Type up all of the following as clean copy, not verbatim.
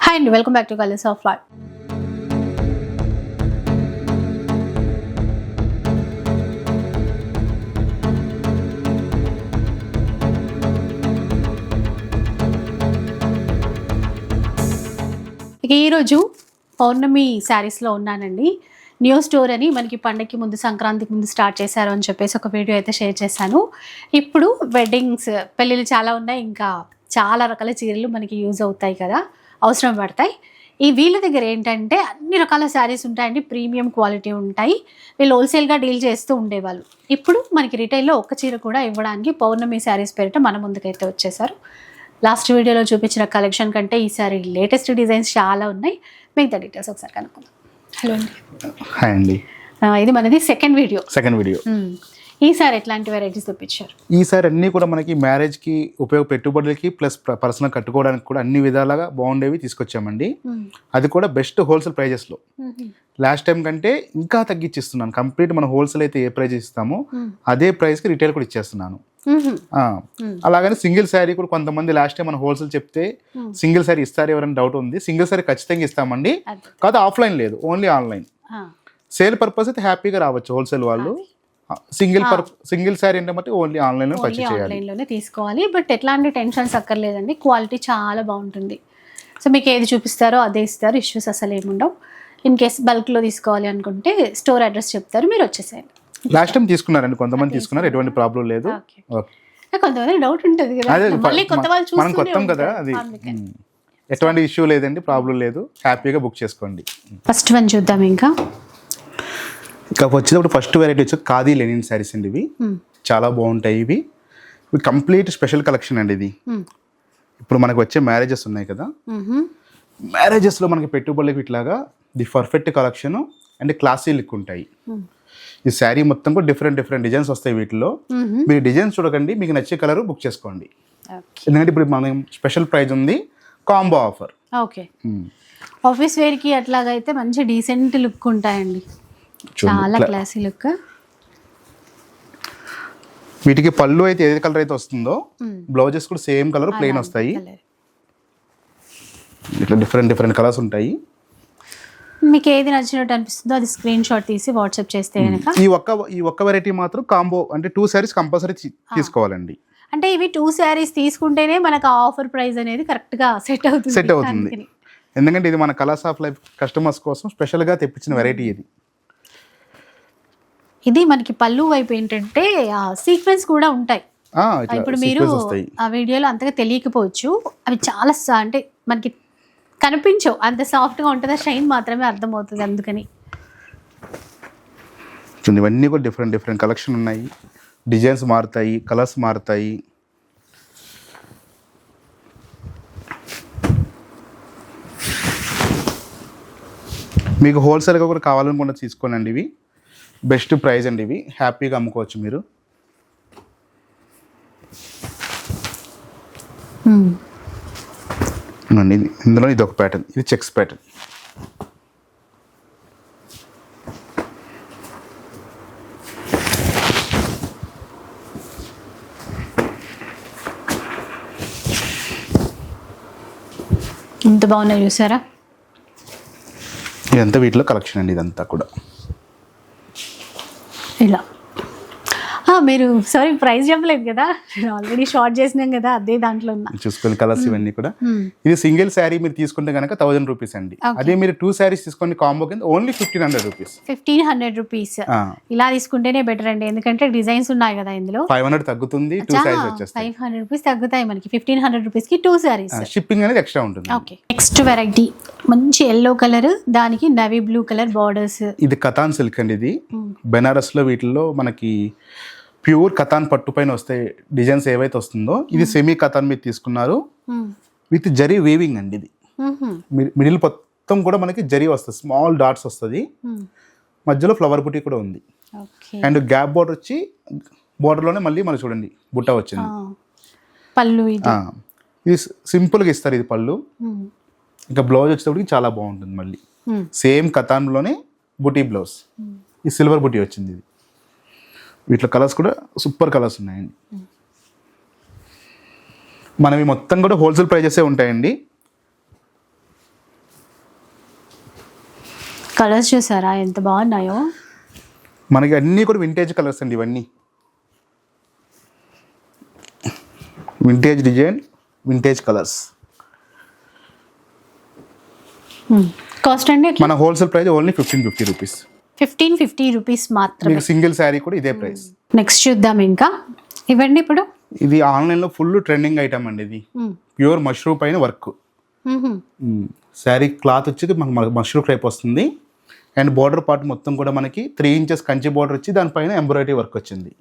Hi and welcome back to Colors of Life. ఇక ఈరోజు పౌర్ణమి శారీస్లో ఉన్నానండి. న్యూ స్టోర్ అని మనకి పండగకి ముందు సంక్రాంతికి ముందు స్టార్ట్ చేశారు అని చెప్పేసి ఒక వీడియో అయితే షేర్ చేశాను. ఇప్పుడు వెడ్డింగ్స్ పెళ్ళిళ్ళు చాలా ఉన్నాయి, ఇంకా చాలా రకాల చీరలు మనకి యూజ్ అవుతాయి కదా, అవసరం పడతాయి. ఈ వీళ్ళ దగ్గర ఏంటంటే అన్ని రకాల శారీస్ ఉంటాయండి, ప్రీమియం క్వాలిటీ ఉంటాయి. వీళ్ళు హోల్సేల్గా డీల్ చేస్తూ ఉండేవాళ్ళు. ఇప్పుడు మనకి రిటైల్లో ఒక్క చీర కూడా ఇవ్వడానికి పౌర్ణమి శారీస్ పేరిట మన ముందుకైతే వచ్చేసారు. లాస్ట్ వీడియోలో చూపించిన కలెక్షన్ కంటే ఈసారి లేటెస్ట్ డిజైన్స్ చాలా ఉన్నాయి. మిగతా డీటెయిల్స్ ఒకసారి కనుక్కుందాం. హలో అండి. హాయ్ అండి. ఇది మనది సెకండ్ వీడియో. ఈసారి ఎట్లాంటి వెరైటీస్ తెప్పించారు? ఈసారి అన్నీ కూడా మనకి మ్యారేజ్కి పెట్టుబడులకి ప్లస్ పర్సనల్ కట్టుకోవడానికి కూడా అన్ని విధాలుగా బాగుండేవి తీసుకొచ్చామండి. అది కూడా బెస్ట్ హోల్సేల్ ప్రైజెస్లో. లాస్ట్ టైం కంటే ఇంకా తగ్గించిస్తున్నాను. కంప్లీట్ మన హోల్సేల్ అయితే ఏ ప్రైజ్ ఇస్తామో అదే ప్రైస్కి రిటైల్ కూడా ఇచ్చేస్తున్నాను. అలాగని సింగిల్ శారీ కూడా కొంతమంది లాస్ట్ టైం మన హోల్సేల్ చెప్తే సింగిల్ శారీ ఇస్తారు ఎవరైనా డౌట్ ఉంది. సింగిల్ శారీ ఖచ్చితంగా ఇస్తామండి, కాదు ఆఫ్లైన్ లేదు, ఓన్లీ ఆన్లైన్. సేల్ పర్పస్ అయితే హ్యాపీగా రావచ్చు హోల్సేల్ వాళ్ళు. సింగిల్ శారీ అంటే బట్టి ఓన్లీ ఆన్లైన్లో పర్చేస్ చేయాలి, ఆన్లైన్లోనే తీసుకోవాలి. బట్ ఎట్లాంటి టెన్షన్స్ అక్కర్లేదండి, క్వాలిటీ చాలా బాగుంటుంది. సో మీకు ఏది చూపిస్తారో అదే ఇస్తారు, ఇష్యూస్ అసలు ఏముండవు. ఇన్ కేస్ బల్క్లో తీసుకోవాలి అనుకుంటే స్టోర్ అడ్రస్ చెప్తారు, మీరు వచ్చేసేయండి. లాస్ట్ టైం తీసుకున్నారండి, కొంతమంది తీసుకున్నారు, ఎటువంటి ప్రాబ్లం లేదు. కొంతమంది డౌట్ ఉంటుంది కదా, మళ్ళీ కొత్త వాళ్ళు మనం కొత్తం కదా, అది ఎటువంటి ఇష్యూ లేదండి, ప్రాబ్లం లేదు, హ్యాపీగా బుక్ చేసుకోండి. ఫస్ట్ వన్ చూద్దాం. ఇంకా వచ్చేటప్పుడు ఫస్ట్ వెరైటీ వచ్చి ఖాదీ లెనిన్ శారీస్ అండి. ఇవి చాలా బాగుంటాయి. ఇవి కంప్లీట్ స్పెషల్ కలెక్షన్ అండి. ఇది ఇప్పుడు మనకు వచ్చే మ్యారేజెస్ ఉన్నాయి కదా, మ్యారేజెస్లో మనకి పెట్టుబడులకు ఇట్లాగా the perfect collection and classy look ఉంటాయి. ఈ శారీ మొత్తం కూడా డిఫరెంట్ డిజైన్స్ వస్తాయి. వీటిలో మీరు డిజైన్స్ చూడకండి, మీకు నచ్చే కలర్ బుక్ చేసుకోండి. ఎందుకంటే ఇప్పుడు మనం స్పెషల్ ప్రైజ్ ఉంది, కాంబో ఆఫర్. ఓకే, ఆఫీస్ వేర్కి అట్లాగైతే మంచి డీసెంట్ లుక్ ఉంటాయండి, చాలా క్లాసీ లుక్. వీటికి పళ్ళు అయితే ఏ కలర్ అయితే వస్తుందో బ్లౌజెస్ కూడా సేమ్ కలర్ ప్లెయిన్ వస్తాయి. ఇట్లా డిఫరెంట్ కలర్స్ ఉంటాయి. మీకు ఏది నచ్చినట్టు అనిపిస్తుందో అది స్క్రీన్ షాట్ తీసి వాట్సాప్ చేస్తే కనుక ఈ ఒక్క వెరైటీ మాత్రం కాంబో అంటే 2 శారీస్ కంపల్సరీ తీసుకోవాలండి. అంటే ఇవి 2 శారీస్ తీసుకుంటేనే మనకు ఆఫర్ ప్రైస్ అనేది కరెక్ట్గా సెట్ అవుతుంది. ఎందుకంటే ఇది మన కలర్స్ ఆఫ్ లైఫ్ కస్టమర్స్ కోసం స్పెషల్గా తెప్పించిన వెరైటీ ఇది. ఇది మనకి పళ్ళు వైపు ఏంటంటే సీక్వెన్స్ కూడా ఉంటాయి. ఇప్పుడు మీరు ఆ వీడియోలో అంతగా తెలియకపోవచ్చు, అవి చాలా అంటే మనకి కనిపించవు, అంత సాఫ్ట్గా ఉంటుంది, షైన్ మాత్రమే అర్థమవుతుంది. అందుకని ఇవన్నీ కూడా డిఫరెంట్ కలెక్షన్ ఉన్నాయి. డిజైన్స్ మారుతాయి, కలర్స్ మారుతాయి. మీకు హోల్సేల్గా కూడా కావాలనుకుంటే తీసుకోనండి. ఇవి బెస్ట్ ప్రైస్ అండి, ఇవి హ్యాపీగా అమ్ముకోవచ్చు మీరు. ఇందులో ఇది ఒక ప్యాటర్న్, ఇది చెక్స్ ప్యాటర్న్. ఎంత బాగున్నాయి చూసారా. ఇదంతా వీటిలో కలెక్షన్ అండి, ఇదంతా కూడా ఇలా. మీరు సారీ ప్రైస్ చెప్పలేదు కదా, ఆల్రెడీ షార్ట్ చేసినాం కదా, అదే దాంట్లో చూసుకొని కలర్స్ ఇవన్నీ కూడా. ఇది సింగిల్ శారీ మీరు తీసుకుంటే కనుక 1000 రూపీస్ అండి. అదే మీరు 2 శారీస్ తీసుకోండి కాంబో కింద ఓన్లీ 1500 రూపీస్. 1500 రూపీస్ ఇలా తీసుకుంటేనే బెటర్ అండి, ఎందుకంటే డిజైన్స్ ఉన్నాయి కదా ఇందులో. 500 తగ్గుతుంది, 2 శారీస్ వచ్చేస్తాయి. 500 రూపీస్ తగ్గుతాయి మనకి 1500 రూపీస్ కి 2 శారీస్. షిప్పింగ్ అనేది ఎక్స్ట్రా ఉంటుంది. ఓకే, నెక్స్ట్ వెరైటీ మంచి ఎల్లో కలర్, దానికి నవీ బ్లూ కలర్ బార్డర్స్. ఇది కతాన్ సిల్క్ అండి. ఇది బెనారస్ లో వీటిల్లో మనకి ప్యూర్ కతాన్ పట్టు పైన వస్తాయి డిజైన్స్ ఏవైతే వస్తుందో, ఇది సెమీ కతాన్ మీద తీసుకున్నారు విత్ జరీ వీవింగ్ అండి. ఇది మిడిల్ మొత్తం కూడా మనకి జరీ వస్తుంది, స్మాల్ డాట్స్ వస్తుంది, మధ్యలో ఫ్లవర్ బుటీ కూడా ఉంది. అండ్ గ్యాప్ బోర్డర్ వచ్చి బోర్డర్లోనే మళ్ళీ మనకి చూడండి బుట్ట వచ్చింది. పళ్ళు ఇది సింపుల్గా ఇస్తారు, ఇది పళ్ళు. ఇంకా బ్లౌజ్ వచ్చేటప్పటికి చాలా బాగుంటుంది, మళ్ళీ సేమ్ కతాన్లోనే బుటీ బ్లౌజ్, ఈ సిల్వర్ బుటీ వచ్చింది. ఇది వీటిలో కలర్స్ కూడా సూపర్ కలర్స్ ఉన్నాయండి. మనవి మొత్తం కూడా హోల్సేల్ ప్రైజెసే ఉంటాయండి. కలర్స్ చూసారా ఎంత బాగున్నాయో. మనకి అన్నీ కూడా వింటేజ్ కలర్స్ అండి, ఇవన్నీ vintage design, vintage colours. Cost అండి మన wholesale price only 1550 rupees. 1550 rupees మాత్రమే. మీకు సింగిల్ శారీ కూడా ఇదే ప్రైస్. నెక్స్ట్ చూద్దాం ఇంకా. ఇవ్వండి ఇప్పుడు. ఇది ఆన్లైన్లో ఫుల్ ట్రెండింగ్ ఐటమ్ అండి. ఇది ప్యూర్ మష్రూమ్ పైన వర్క్. శారీ క్లాత్ వచ్చి మనకు మష్రూమ్ క్రేప్ వస్తుంది. అండ్ బోర్డర్ పార్ట్ మొత్తం కూడా మనకి 3 ఇంచెస్ కంచి బోర్డర్ వచ్చి దానిపైన ఎంబ్రాయిడరీ వర్క్ వచ్చింది.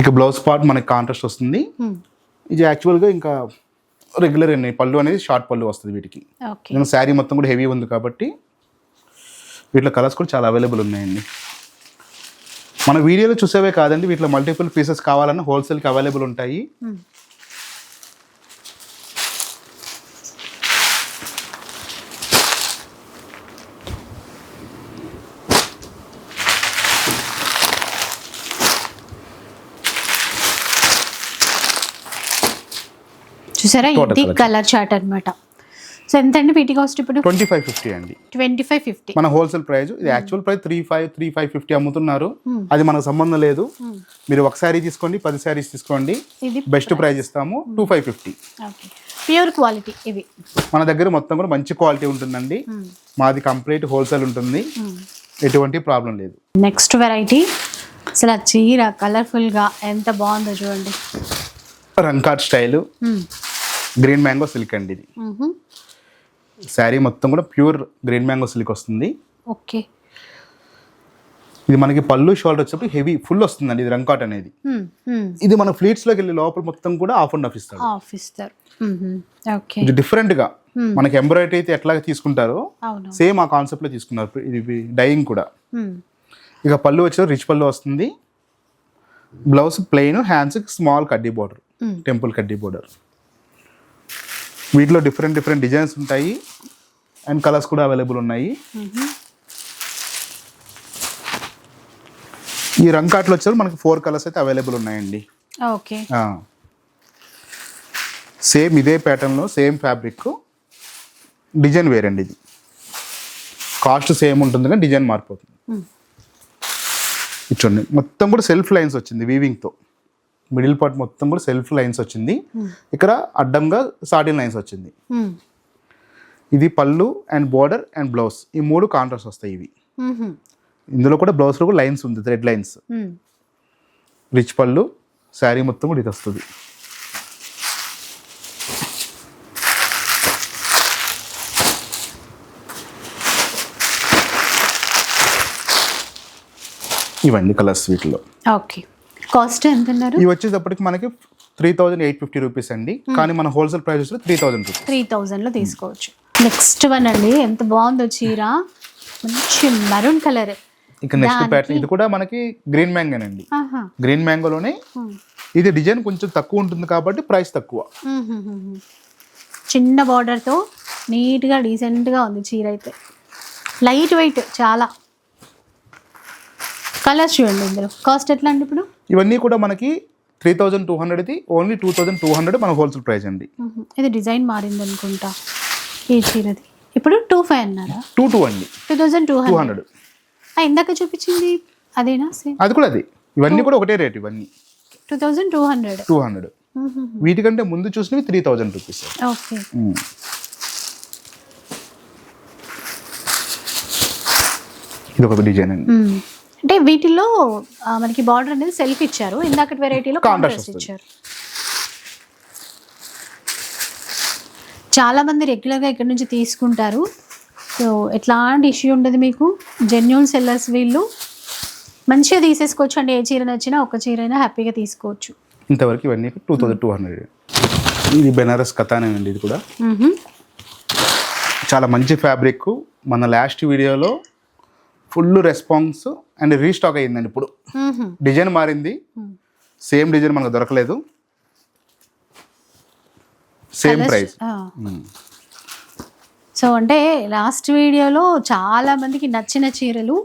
ఇక బ్లౌజ్ పార్ట్ మనకి కాంట్రాస్ట్ వస్తుంది. ఇది యాక్చువల్గా ఇంకా రెగ్యులర్ అండి. పళ్ళు అనేది షార్ట్ పళ్ళు వస్తుంది వీటికి. శారీ మొత్తం కూడా హెవీ ఉంది కాబట్టి వీటిలో కలర్స్ కూడా చాలా అవైలబుల్ ఉన్నాయండి. మన వీడియోలో చూసేవే కాదండి, వీటిలో మల్టిపుల్ పీసెస్ కావాలన్నా హోల్సేల్కి అవైలబుల్ ఉంటాయి. చూసారా ఇది కలర్ చార్ట్ అన్నమాట. సో ఎంత అండి వీటి కాస్ట్ ఇప్పుడు? 2550 అండి. 2550 మన హోల్సేల్ ప్రైస్. ఇది యాక్చువల్ ప్రైస్ 3550 అమ్ముతున్నారు. అది మనకు సంబంధం లేదు. మీరు ఒక శారీ తీసుకోండి, 10 శారీస్ తీసుకోండి, బెస్ట్ ప్రైస్ ఇస్తాము. 2550. ప్యూర్ క్వాలిటీ ఇవి. మన దగ్గర మొత్తం కూడా మంచి క్వాలిటీ ఉంటుందండి. మాది కంప్లీట్ హోల్సేల్ ఉంటుంది, ఎటువంటి ప్రాబ్లం లేదు. నెక్స్ట్ వెరైటీ అసలు చీర కలర్ఫుల్ గా ఎంత బాగుందో చూడండి. రంకాట్ స్టైల్ గ్రీన్ మ్యాంగో సిల్క్ అండి. ఇది శారీ మొత్తం కూడా ప్యూర్ గ్రీన్ మ్యాంగో సిల్క్ వస్తుంది. ఓకే. ఇది మనకి పళ్ళు షోల్డర్ వచ్చేప్పుడు హెవీ ఫుల్ వస్తుందండి. ఇది రంకాట్ అనేది. ఇది మన ఫ్లీట్స్ లోకి వెళ్ళి లోపల మొత్తం కూడా ఆఫ్ అండ్ ఆఫ్ ఇస్తారు. ఇది డిఫరెంట్ గా మనకి ఎంబ్రాయిడరీ అయితే ఎట్లా తీసుకుంటారో సేమ్ ఆ కాన్సెప్ట్ లో తీసుకున్నారు. ఇది డైయింగ్ కూడా. ఇక పళ్ళు వచ్చే రిచ్ పళ్ళు వస్తుంది. బ్లౌజ్ ప్లెయిన్, హ్యాండ్స్ స్మాల్ కడ్డీ బోర్డర్, టెంపుల్ కడ్డీ బోర్డర్. వీటిలో డిఫరెంట్ డిజైన్స్ ఉంటాయి అండ్ కలర్స్ కూడా అవైలబుల్ ఉన్నాయి. ఈ రంకాట్లో వచ్చేది మనకి 4 కలర్స్ అయితే అవైలబుల్ ఉన్నాయండి. ఓకే. సేమ్ ఇదే ప్యాటర్న్లో సేమ్ ఫ్యాబ్రిక్, డిజైన్ వేరండి. ఇది కాస్ట్ సేమ్ ఉంటుంది కానీ డిజైన్ మారిపోతుంది. ఇచ్చండి మొత్తం కూడా సెల్ఫ్ లైన్స్ వచ్చింది వీవింగ్తో. మిడిల్ పార్ట్ మొత్తం కూడా సెల్ఫ్ లైన్స్ వచ్చింది. ఇక్కడ అడ్డంగా సాటిన్ లైన్స్ వచ్చింది. ఇది పళ్ళు అండ్ బోర్డర్ అండ్ బ్లౌజ్, ఈ 3 కాంట్రాస్ట్ వస్తాయి ఇవి. ఇందులో కూడా బ్లౌజ్ లో కూడా లైన్స్ ఉంది, థ్రెడ్ లైన్స్. రిచ్ పళ్ళు, శారీ మొత్తం కూడా ఇది వస్తుంది. ఇవన్నీ కలర్స్ వీటిలో. ఓకే. కాస్ట్ ఎంత అన్నారు? ఇవి వచ్చేటప్పటికి మనకి 3850 రూపీస్ అండి. కానీ మన హోల్సేల్ ప్రైస్ వచ్చి 3000 రూపీస్. 3000 లో తీసుకోవచ్చు. నెక్స్ట్ వన్ అండి, ఎంత బాగుందో చీర, మంచి మెరూన్ కలర్. ఇక నెక్స్ట్ ప్యాటర్న్ ఇది కూడా మనకి గ్రీన్ మ్యాంగోనండి. గ్రీన్ మ్యాంగోలోనే ఇది డిజైన్ కొంచెం తక్కువ ఉంటుంది కాబట్టి ప్రైస్ తక్కువ. చిన్న బార్డర్ తో నీట్ గా డీసెంట్ గా ఉంది చీర అయితే. లైట్ వెయిట్ చాలా. కలర్స్ చూడండి ఇందులో. కాస్ట్ ఎట్లా అండి ఇప్పుడు? ఇవన్నీ కూడా మనకి 3200, ఓన్లీ 2200 మన హోల్సేల్ ప్రైస్ అండి. ఇది డిజైన్ మారింది అనుకుంటా ఈ చీరది. ఇప్పుడు 25 అన్నారా? 22 అండి. 2200. ఇందాక చూపించింది అదేనా? సేమ్ అది కూడా అది. ఇవన్నీ కూడా ఒకటే రేట్. ఇవన్నీ 2200. వీటికంటే ముందు చూసినవి 3000 రూపీస్. ఓకే. ఇది ఒక డిజైన్ అండి. అంటే వీటిలో మనకి బార్డర్ అనేది సెల్ఫ్ ఇచ్చారు, ఇందాక వెరైటీలో కాంట్రాస్ట్ ఇచ్చారు. చాలా మంది రెగ్యులర్గా ఇక్కడ నుంచి తీసుకుంటారు. సో ఎట్లాంటి ఇష్యూ ఉండదు మీకు. జెన్యూన్ సెల్లర్స్ వీళ్ళు. మంచిగా తీసేసుకోవచ్చు అండి. ఏ చీర నచ్చినా ఒక చీర అయినా హ్యాపీగా తీసుకోవచ్చు. ఇంతవరకు ఇవన్నీ 2200. ఇది బెనారస్ కథానే అండి. ఇది కూడా చాలా మంచి ఫ్యాబ్రిక్. మన లాస్ట్ వీడియోలో ఫుల్ రెస్పాన్స్ అండ్ రీస్టాక్ అయ్యిందండి. ఇప్పుడు డిజైన్ మారింది, సేమ్ డిజైన్ మనకు దొరకలేదు, సేమ్ ప్రైస్. సో అంటే లాస్ట్ వీడియోలో చాలా మందికి నచ్చిన చీరలు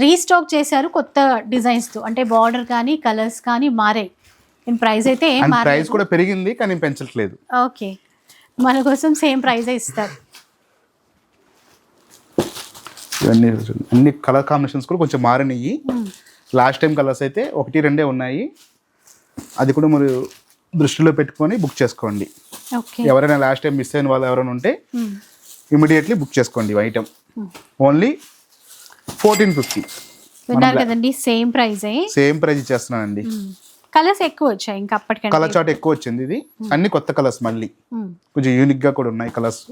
రీస్టాక్ చేశారు కొత్త డిజైన్స్తో. అంటే బార్డర్ కానీ కలర్స్ కానీ మారాయి. ప్రైస్ అయితే ప్రైస్ కూడా పెరిగింది కానీ పెంచట్లేదు. ఓకే, మన కోసం సేమ్ ప్రైజే ఇస్తారు. ఇవన్నీ చూడండి. అన్ని కలర్ కాంబినేషన్స్ కూడా కొంచెం మారినాయి. లాస్ట్ టైం కలర్స్ అయితే 1-2 ఉన్నాయి. అది కూడా మీరు దృష్టిలో పెట్టుకొని బుక్ చేసుకోండి. ఓకే. ఎవరైనా లాస్ట్ టైం మిస్ అయిన వాళ్ళు ఎవరైనా ఉంటే ఇమీడియట్లీ బుక్ చేసుకోండి. Item only 1450. విన్నారు కదండి, సేమ్ ప్రైజే. సేమ్ ప్రైజ్ ఇచ్చేస్తున్నానండి. కలర్స్ ఎక్కువ వచ్చాయి ఇంకా అప్పటికంటే. కలర్ చార్ట్ ఎక్కువ వచ్చింది. ఇది అన్ని కొత్త కలర్స్, మళ్ళీ కొంచెం యూనిక్ గా కూడా ఉన్నాయి కలర్స్.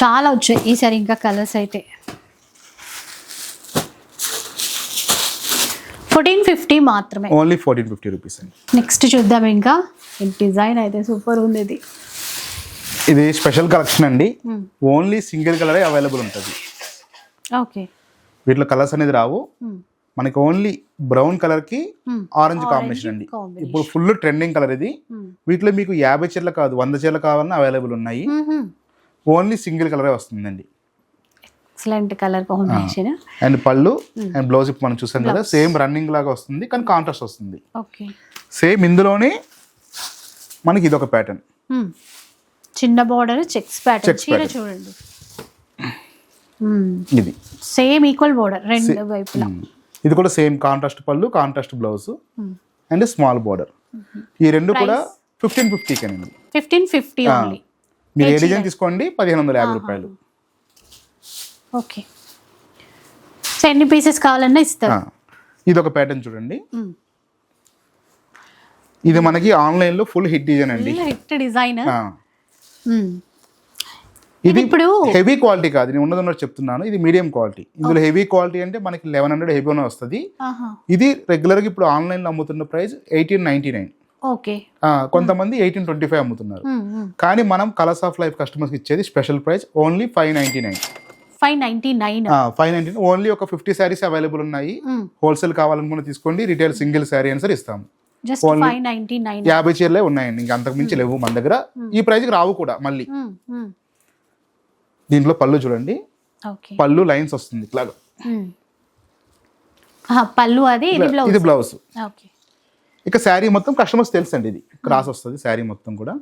చాలా వచ్చాయి ఈసారి ఇంకా కలర్స్ అయితే. 1450 మాత్రమే. ఓన్లీ 1450 రూపీస్ అండి. నెక్స్ట్ చూద్దాం. ఇంకా డిజైన్ అయితే సూపర్ ఉంది ఇది. ఇది స్పెషల్ కలెక్షన్ అండి. ఓన్లీ సింగిల్ కలరే అవైలబుల్ ఉంటుంది. ఓకే. వీటిలో కలర్స్ అనేది రావు. మనకి ఓన్లీ బ్రౌన్ కలర్ కి ఆరెంజ్ కాంబినేషన్ అండి. ఇప్పుడు ఫుల్ ట్రెండింగ్ కలర్ ఇది. వీటిలో మీకు 50 చీరలు కాదు, 100 చీరలు కావాలన్నా అవైలబుల్ ఉన్నాయి. ఓన్లీ సింగిల్ కలరే వస్తుందండి. Excellent colour combination. అండ్ పళ్ళు అండ్ బ్లౌజ్ ఇప్పుడు మనం చూసాం కదా, సేమ్ రన్నింగ్ లాగా వస్తుంది కానీ కాంట్రాస్ట్ వస్తుంది. ఓకే. సేమ్ ఇందులోనే మనకి ఇది ఒక ప్యాటర్న్. చిన్న బార్డర్ చెక్స్ ప్యాటర్న్ చీర చూడండి. ఇది సేమ్ ఈక్వల్ బార్డర్ రెండు వైపులా. ఇది కూడా సేమ్ కాంట్రాస్ట్ పళ్ళు, contrast blouse and small border. ఈ రెండు కూడా 1550 కనండి. 1550 ఓన్లీ. మీరు ఏ డిజైన్ తీసుకోండి 1550 రూపాయలు. ఓకే. సో ఎన్ని పీసెస్ కావాలన్నా ఇస్తారు. ఇది ఒక ప్యాటర్న్ చూడండి. ఇది మనకి ఆన్లైన్ లో ఫుల్ హిట్ డిజైన్ అండి. Hit design. ఇది ఇప్పుడు హెవీ క్వాలిటీ కాదు, నేను ఉన్నది చెప్తున్నాను. ఇది మీడియం క్వాలిటీ. ఇందులో హెవీ క్వాలిటీ అంటే మనకి 1100 హెవీ వస్తుంది. ఇది రెగ్యులర్ గా ఇప్పుడు ఆన్లైన్ లో అమ్ముతున్న ప్రైస్ 1899. ఓకే. కొంతమంది 1825 అమ్ముతున్నారు. కానీ మనం కలర్స్ ఆఫ్ లైఫ్ కస్టమర్స్ ఇచ్చేది స్పెషల్ ప్రైస్ ఓన్లీ 599. 599 ఓన్లీ. ఒక 50 శారీస్ అవైలబుల్ ఉన్నాయి. హోల్సేల్ కావాలనుకున్న తీసుకోండి. రిటైల్ సింగిల్ శారీ అని సార్ ఇస్తాము. 50 చీరలే ఉన్నాయండి, ఇంకా అంతకు మించి లేవు మన దగ్గర. ఈ ప్రైస్ రావు కూడా మళ్ళీ. దీంట్లో పళ్ళు చూడండి. పళ్ళు లైన్స్ వస్తుంది ఇట్లాగా. పళ్ళు అది, ఇది బ్లౌజ్. ఇక శారీ మొత్తం కస్టమర్స్ తెలుసు అండి. ఇది క్రాస్ వస్తుంది శారీ మొత్తం కూడా.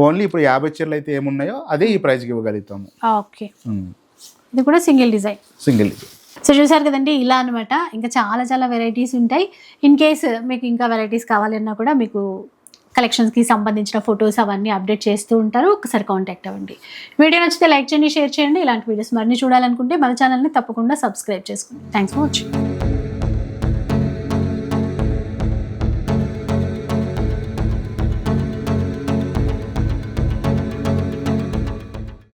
ఓన్లీ ఇప్పుడు 50 చీరలు అయితే ఏమున్నాయో అదే ఈ ప్రైస్కి ఇవ్వగలుగుతాము. ఓకే. ఇది కూడా single design. Single design. So చూసారు కదండి, ఇలా అనమాట. ఇంకా చాలా చాలా వెరైటీస్ ఉంటాయి. ఇన్ కేస్ మీకు ఇంకా వెరైటీస్ కావాలన్నా కూడా మీకు కలెక్షన్స్కి సంబంధించిన ఫొటోస్ అవన్నీ అప్డేట్ చేస్తూ ఉంటారు. ఒకసారి కాంటాక్ట్ అవ్వండి. వీడియో నచ్చితే లైక్ చేయండి, షేర్ చేయండి. ఇలాంటి వీడియోస్ మరిన్ని చూడాలనుకుంటే మన ఛానల్ని తప్పకుండా సబ్స్క్రైబ్ చేసుకోండి. Thanks for watching.